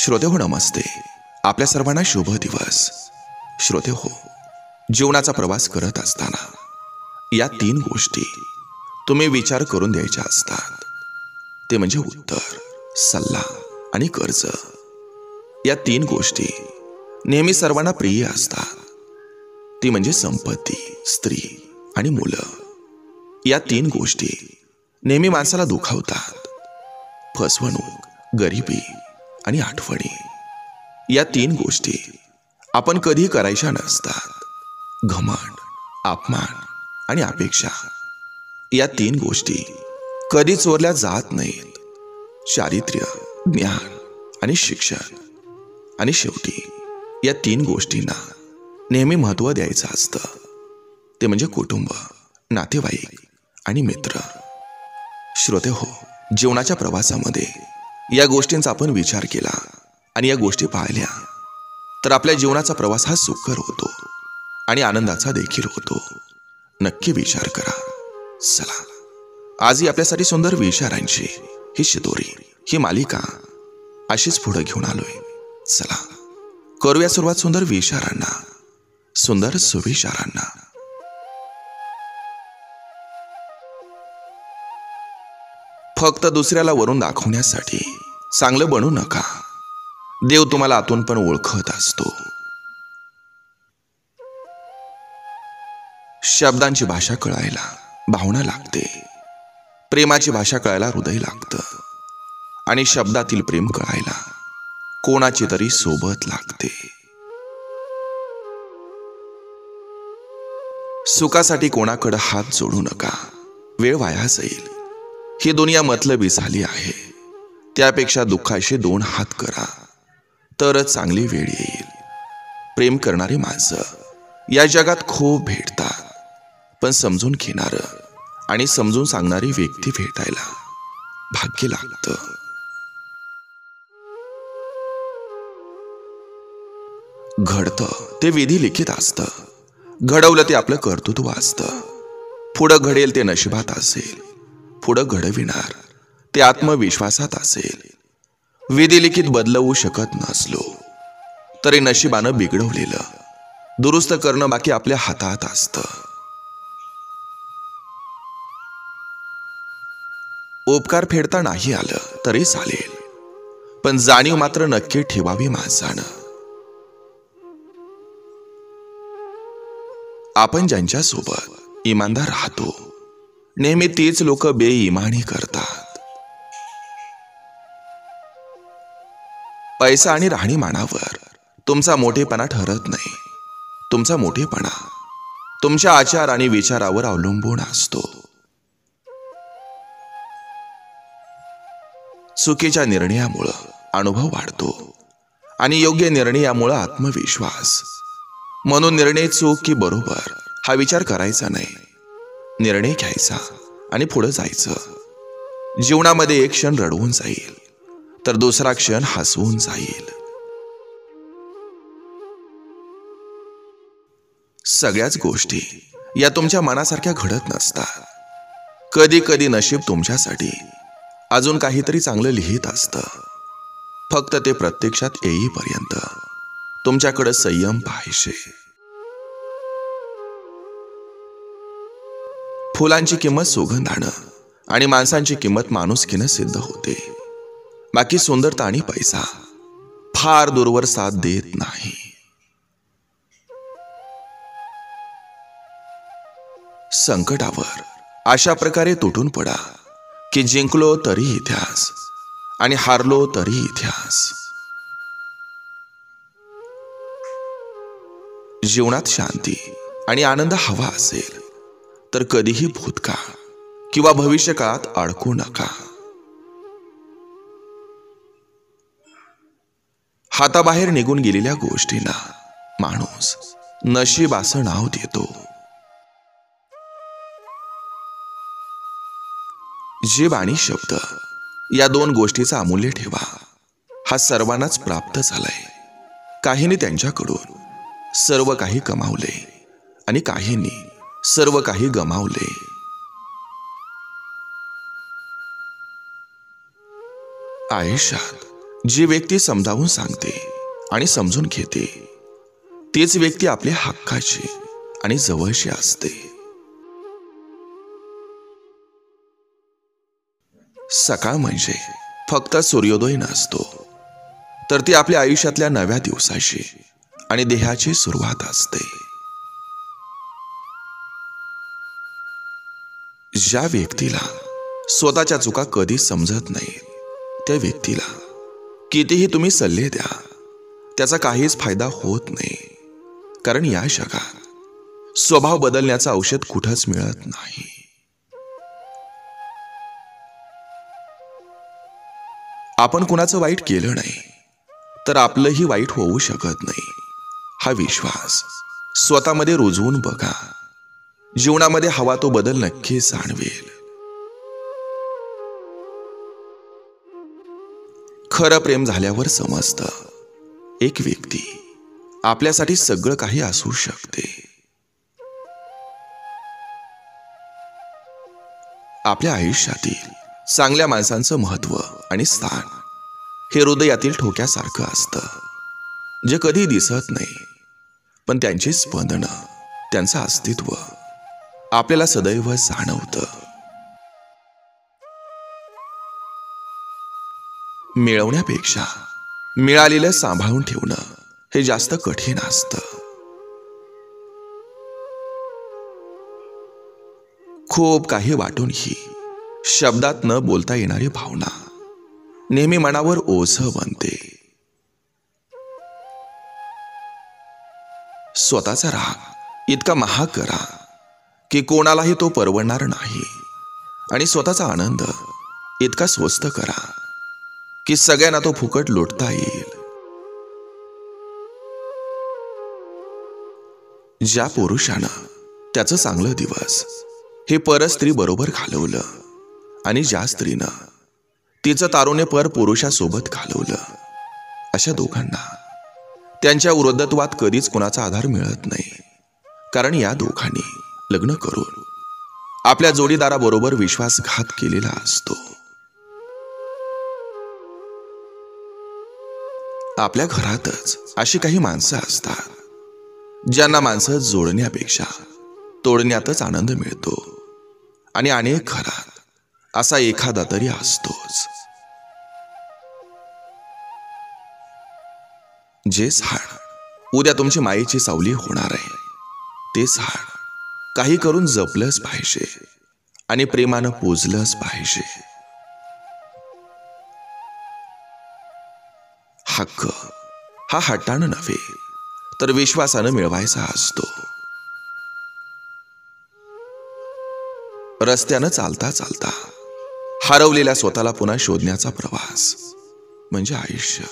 श्रोते हो, नमस्ते. आपल्या सर्वांना शुभ दिवस. श्रोते हो, जीवनाचा प्रवास करत असताना या 3 गोष्टी तुम्ही विचार करून द्यायच्या असतात. ते म्हणजे उत्तर, सल्ला आणि कर्ज. या 3 गोष्टी नेहमी सर्वांना प्रिय असतात. ती म्हणजे संपत्ती, स्त्री आणि मुलं. या 3 गोष्टी नेहमी माणसाला दुखावतात. फसवणूक, गरिबी आणि आठवणी. या 3 गोष्टी आपण कधी करायच्या नसतात. घमंड, अपमान आणि अपेक्षा. या 3 गोष्टी कधी चोरल्या जात नाहीत. चारित्र्य, ज्ञान आणि शिक्षण. आणि शेवटी या 3 गोष्टींना नेहमी महत्त्व द्यायचं असतं. ते म्हणजे कुटुंब, नातेवाईक आणि मित्र. श्रोते हो, जीवनाच्या प्रवासामध्ये या गोष्टींचा आपण विचार केला आणि या गोष्टी पाहिल्या तर आपल्या जीवनाचा प्रवास हा सुखकर होतो आणि आनंदाचा देखील होतो. नक्की विचार करा. चला, आजही आपल्यासाठी सुंदर विचारांची ही शिदोरी, ही मालिका अशीच पुढे घेऊन आलोय. चला करूया सुरुवात सुंदर विचारांना, सुंदर सुविचारांना. फक्त दुसऱ्याला वरून दाखवण्यासाठी चांगलं बनू नका. देव तुम्हाला आतून पण ओळखत असतो. शब्दांची भाषा कळायला भावना लागते. प्रेमाची भाषा कळायला हृदय लागतं. आणि शब्दातील प्रेम कळायला कोणाची तरी सोबत लागते. सुखासाठी कोणाकडे हात जोडू नका. वेळ वाया जाईल. ही दुनिया मतलबी झाली आहे. त्यापेक्षा दुःखाशी 2 हात करा, तरच चांगली वेळ येईल. प्रेम करणारी माणसं या जगात खूप भेटतात, पण समजून घेणारं आणि समजून सांगणारी व्यक्ती भेटायला भाग्य लागतं. घडतं ते विधी लिखित असतं. घडवलं ते आपलं कर्तृत्व असतं. पुढं घडेल ते नशिबात असेल. पुढं घडविणार ते आत्मविश्वासात असेल. विधी लिखित बदलवू शकत नसलो तरी नशिबानं बिघडवलेलं दुरुस्त करणं बाकी आपल्या हातात असतं. उपकार फेडता नाही आलं तरी चालेल, पण जाणीव मात्र नक्की ठेवावी माणसानं. आपण ज्यांच्यासोबत इमानदार राहतो नेहमी तीच लोक बेईमानी करतात. पैसा आणि राहणीमानावर तुमचा मोठेपणा ठरत नाही. तुमचा मोठेपणा तुमच्या आचार आणि विचारावर अवलंबून असतो. चुकीच्या निर्णयामुळं अनुभव वाढतो आणि योग्य निर्णयामुळं आत्मविश्वास. म्हणून निर्णय चूक की बरोबर हा विचार करायचा नाही. निर्णय घ्यायचा आणि पुढे जायचं. जीवनामध्ये एक क्षण रडवून जाईल तर दुसरा क्षण हसवून जाईल. सगळ्याच गोष्टी या तुमच्या मनासारख्या घडत नसतात. कधी कधी नशीब तुमच्यासाठी अजून काहीतरी चांगलं लिहित असतं. फक्त ते प्रत्यक्षात येईपर्यंत तुमच्याकडे संयम पाहिजे. फुलांची किंमत सुगंधानं आणि माणसांची किंमत माणुसकीनं सिद्ध होते. बाकी सुंदरता आणि पैसा फार दूरवर साथ देत नाही. संकटावर अशा प्रकारे तुटून पडा की जिंकलो तरी इतिहास आणि हारलो तरी इतिहास. जीवनात शांती आणि आनंद हवा असेल तर कधीही भूतकाळ किंवा भविष्यकाळात अडकू नका. हाताबाहेर निघून गेलेल्या गोष्टींना माणूस नशीब असं नाव देतो. जीभ आणि शब्द या 2 गोष्टीचा अमूल्य ठेवा. हा सर्वांनाच प्राप्त झालाय. काहींनी त्यांच्याकडून सर्व काही कमावले आणि काहींनी सर्व काही गमावले. आयुष्यात जी व्यक्ती समजावून सांगते आणि समजून घेते तीच व्यक्ती आपल्या हक्काची आणि जवळची असते. सकाळ म्हणजे फक्त सूर्योदय नसतो, तर ती आपल्या आयुष्यातल्या नव्या दिवसाची आणि देहाची सुरुवात असते. ज्या व्यक्तीला स्वतःच्या चुका कधीच समजत नाही त्या व्यक्तीला कितीही तुम्ही सल्ले द्या त्याचा काहीच फायदा होत नाही. कारण या जगात स्वभाव बदलण्याचं औषध कुठंच मिळत नाही. आपण कुणाचं वाईट केलं नाही तर आपलंही वाईट होऊ शकत नाही हा विश्वास स्वतःमध्ये रुजवून बघा. जीवनामध्ये हवा तो बदल नक्की जाणवेल. खरं प्रेम झाल्यावर समजतं एक व्यक्ती आपल्यासाठी सगळं काही असू शकते. आपल्या आयुष्यातील चांगल्या माणसांचं महत्त्व आणि स्थान हे हृदयातील ठोक्यासारखं असतं, जे कधी दिसत नाही, पण त्यांची स्पंदनं, त्यांचं अस्तित्व आपल्याला सदैव जाणवतं. मिळवण्यापेक्षा मिळालेलं सांभाळून ठेवणं हे जास्त कठीण असतं. खूप काही वाटूनही शब्दात न बोलता येणारी भावना नेहमी मनावर ओझं बनते. स्वतःचा राग इतका महाग करा की कोणालाही तो परवडणार नाही, आणि स्वतःचा आनंद इतका स्वस्त करा की सगळ्यांना तो फुकट लुटता येईल. ज्या पुरुषानं त्याचं चांगलं दिवस हे परस्त्री बरोबर घालवलं आणि ज्या स्त्रीनं तिचं तारुण्य पर पुरुषासोबत घालवलं, अशा दोघांना त्यांच्या वृद्धत्वात कधीच कुणाचा आधार मिळत नाही. कारण या दोघांनी लग्न करून आपल्या जोडीदाराबरोबर विश्वासघात केलेला असतो. आपल्या घरातच अशी काही माणसं असतात ज्यांना माणसं जोडण्यापेक्षा तोडण्यातच आनंद मिळतो, आणि अनेक घरात असा एखादा तरी असतोच. जे झाड उद्या तुमची मायेची सावली होणार आहे ते झाड काही करून जपलंच पाहिजे आणि प्रेमानं पोजलंच पाहिजे. हक्क हा हट्टानं नव्हे तर विश्वासानं मिळवायचा असतो. रस्त्यानं चालता चालता हरवलेल्या स्वतःला पुन्हा शोधण्याचा प्रवास म्हणजे आयुष्य.